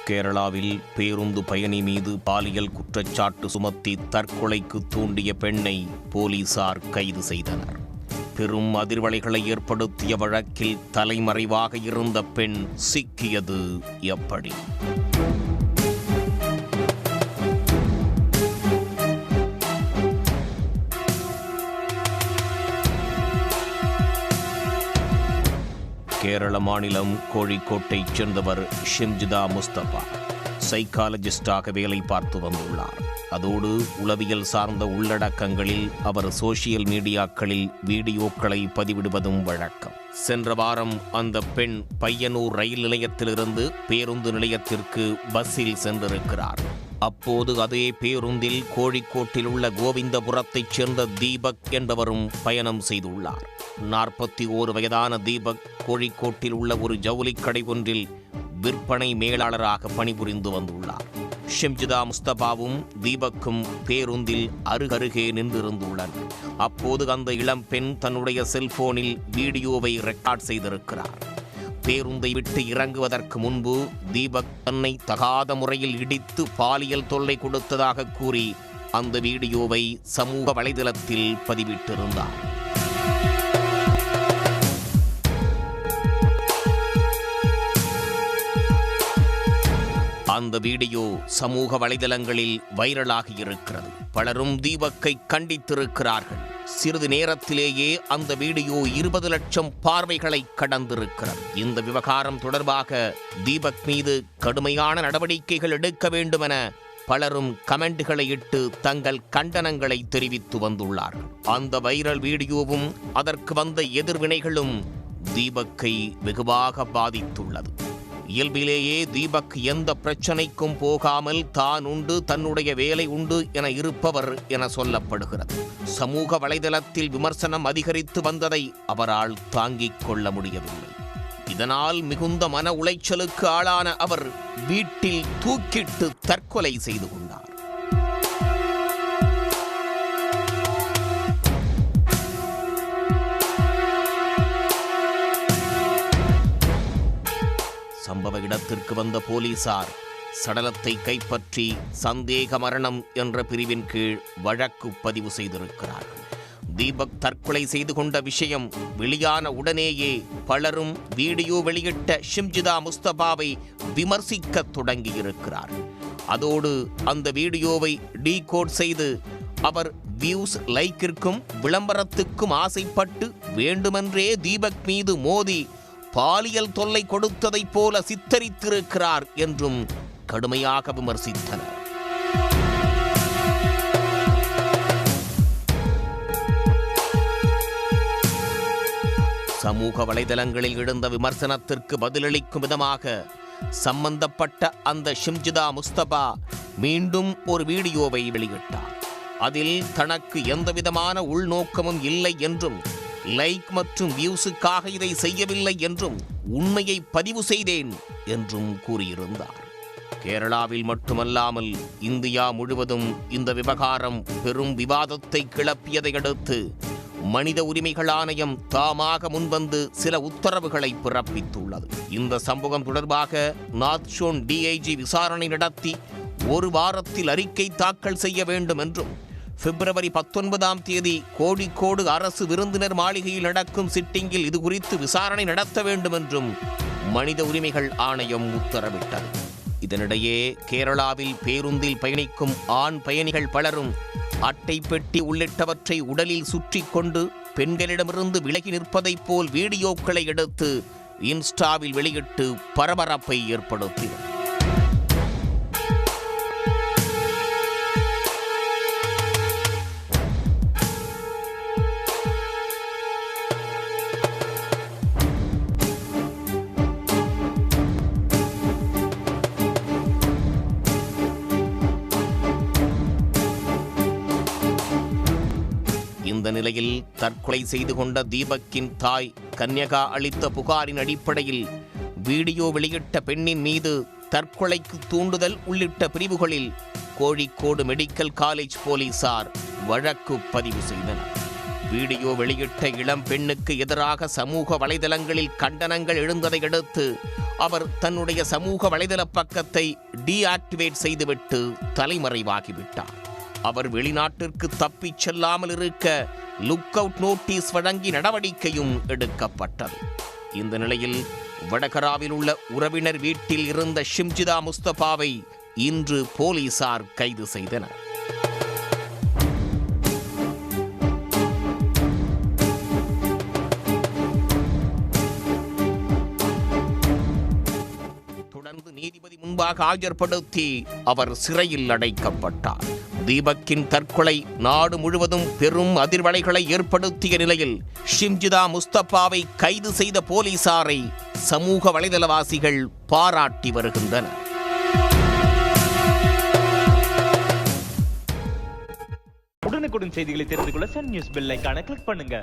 கேரளாவில் பேருந்து பயணி மீது பாலியல் குற்றச்சாட்டு சுமத்தி தற்கொலைக்கு தூண்டிய பெண்ணை போலீசார் கைது செய்தனர். பெரும் அதிர்வலைகளை ஏற்படுத்திய வழக்கில் தலைமறைவாக இருந்த பெண் சிக்கியது எப்படி? கேரள மாநிலம் கோழிக்கோட்டைச் சேர்ந்தவர் ஷிம்ஜிதா முஸ்தபா சைக்காலஜிஸ்டாக வேலை பார்த்து வந்துள்ளார். அதோடு உளவியல் சார்ந்த உள்ளடக்கங்களில் அவர் சோசியல் மீடியாக்களில் வீடியோக்களை பதிவிடுவதும் வழக்கம். சென்ற வாரம் அந்த பெண் பையனூர் ரயில் நிலையத்திலிருந்து பேருந்து நிலையத்திற்கு பஸ்ஸில் சென்றிருக்கிறார். அப்போது அதே பேருந்தில் கோழிக்கோட்டில் உள்ள கோவிந்தபுரத்தைச் சேர்ந்த தீபக் என்பவரும் பயணம் செய்துள்ளார். 41 வயதான தீபக் கோழிக்கோட்டில் உள்ள ஒரு ஜவுளிக் கடை ஒன்றில் விற்பனை மேலாளராக பணிபுரிந்து வந்துள்ளார். ஷிம்ஜிதா முஸ்தபாவும் தீபக்கும் பேருந்தில் அருகருகே நின்றிருந்துள்ளனர். அப்போது அந்த இளம்பெண் தன்னுடைய செல்போனில் வீடியோவை ரெக்கார்ட் செய்திருக்கிறார். பேருந்தை விட்டு இறங்குவதற்கு முன்பு தீபக் தன்னை தகாத முறையில் இடித்து பாலியல் தொல்லை கொடுத்ததாக கூறி அந்த வீடியோவை சமூக வலைதளத்தில் பதிவிட்டிருந்தார். அந்த வீடியோ சமூக வலைதளங்களில் வைரலாகி இருக்கிறது. பலரும் தீபக்கை கண்டித்திருக்கிறார்கள். சிறிது நேரத்திலேயே அந்த வீடியோ 20 லட்சம் பார்வைகளை கடந்திருக்கிறது. இந்த விவகாரம் தொடர்பாக தீபக் மீது கடுமையான நடவடிக்கைகள் எடுக்க வேண்டும் என பலரும் கமெண்ட்களை இட்டு தங்கள் கண்டனங்களை தெரிவித்து வந்துள்ளார்கள். அந்த வைரல் வீடியோவும் அதற்கு வந்த எதிர்வினைகளும் தீபக்கை வெகுவாக பாதித்துள்ளது. இயல்பிலேயே தீபக் எந்த பிரச்சனைக்கும் போகாமல் தான் உண்டு, தன்னுடைய வேலை உண்டு என இருப்பவர் என சொல்லப்படுகிறது. சமூக வலைதளத்தில் விமர்சனம் அதிகரித்து வந்ததை அவரால் தாங்கிக் கொள்ள முடியவில்லை. இதனால் மிகுந்த மன உளைச்சலுக்கு ஆளான அவர் வீட்டில் தூக்கிட்டு தற்கொலை செய்து கொண்டார். சம்பவ இடத்திற்கு வந்த போலீசார் சடலத்தை கைப்பற்றி சந்தேக மரணம் என்ற பிரிவின் கீழ் வழக்கு பதிவு செய்திருக்கிறார்கள். தீபக் தற்கொலை செய்து கொண்ட விஷயம் வெளியான உடனேயே பலரும் வீடியோ வெளியிட்ட ஷிம்ஜிதா முஸ்தபாவை விமர்சிக்க தொடங்கியிருக்கிறார்கள். அதோடு அந்த வீடியோவை டீகோட் செய்து அவர் வியூஸ், லைக்கிற்கும் விளம்பரத்துக்கும் ஆசைப்பட்டு வேண்டுமென்றே தீபக் மீது மோதி பாலியல் தொல்லை கொடுத்ததைப் போல சித்தரித்திருக்கிறார் என்றும் கடுமையாக விமர்சித்தனர். சமூக வலைதளங்களில் எழுந்த விமர்சனத்திற்கு பதிலளிக்கும் விதமாக சம்பந்தப்பட்ட அந்த ஷிம்ஜிதா முஸ்தபா மீண்டும் ஒரு வீடியோவை வெளியிட்டார். அதில் தனக்கு எந்தவிதமான உள்நோக்கமும் இல்லை என்றும், லைக் மற்றும் வியூஸுக்காக இதை செய்யவில்லை என்றும், உண்மையை பதிவு செய்தேன் என்றும் கூறியிருந்தார். கேரளாவில் மட்டுமல்லாமல் இந்தியா முழுவதும் இந்த விவகாரம் பெரும் விவாதத்தை கிளப்பியதை அடுத்து மனித உரிமைகள் ஆணையம் தாமாக முன்வந்து சில உத்தரவுகளை பிறப்பித்துள்ளது. இந்த சம்பவம் தொடர்பாக நார்த் ஷோன் டிஐஜி விசாரணை நடத்தி 1 வாரத்தில் அறிக்கை தாக்கல் செய்ய வேண்டும் என்றும், பிப்ரவரி 19ஆம் தேதி கோழிக்கோடு அரசு விருந்தினர் மாளிகையில் நடக்கும் சிட்டிங்கில் இது குறித்து விசாரணை நடத்த வேண்டும் என்றும் மனித உரிமைகள் ஆணையம் உத்தரவிட்டது. இதனிடையே கேரளாவில் பேருந்தில் பயணிக்கும் ஆண் பயணிகள் பலரும் அட்டை பெட்டி உள்ளிட்டவற்றை உடலில் சுற்றி கொண்டு பெண்களிடமிருந்து விலகி நிற்பதைப் போல் வீடியோக்களை எடுத்து இன்ஸ்டாவில் வெளியிட்டு பரபரப்பை ஏற்படுத்தினர். இந்த நிலையில் தற்கொலை செய்து கொண்ட தீபக்கின் தாய் கன்யகா அளித்த புகாரின் அடிப்படையில் வீடியோ வெளியிட்ட பெண்ணின் மீது தற்கொலைக்கு தூண்டுதல் உள்ளிட்ட பிரிவுகளில் கோழிக்கோடு மெடிக்கல் காலேஜ் போலீசார் வழக்கு பதிவு செய்தனர். வீடியோ வெளியிட்ட இளம் பெண்ணுக்கு எதிராக சமூக வலைதளங்களில் கண்டனங்கள் எழுந்ததை அடுத்து அவர் தன்னுடைய சமூக வலைதள பக்கத்தை டீஆக்டிவேட் செய்துவிட்டு தலைமறைவாகிவிட்டார். அவர் வெளிநாட்டிற்கு தப்பிச் செல்லாமல் இருக்க லுக் அவுட் நோட்டீஸ் வழங்கி நடவடிக்கையும் எடுக்கப்பட்டது. இந்த நிலையில் வடகராவில் உள்ள உறவினர் வீட்டில் இருந்த ஷிம்ஜிதா முஸ்தபாவை இன்று போலீசார் கைது செய்தனர். தொடர்ந்து நீதிபதி முன்பாக ஆஜர்படுத்தி அவர் சிறையில் அடைக்கப்பட்டார். தீபக்கின் தற்கொலை நாடு முழுவதும் பெரும் அதிர்வலைகளை ஏற்படுத்திய நிலையில் ஷிம்ஜிதா முஸ்தபாவை கைது செய்த போலீசாரை சமூக வலைதளவாசிகள் பாராட்டி வருகின்றனர். உடனுக்குடன் செய்திகளை தெரிந்து கொள்ள சன் நியூஸ் பெல் ஐகானை கிளிக் பண்ணுங்க.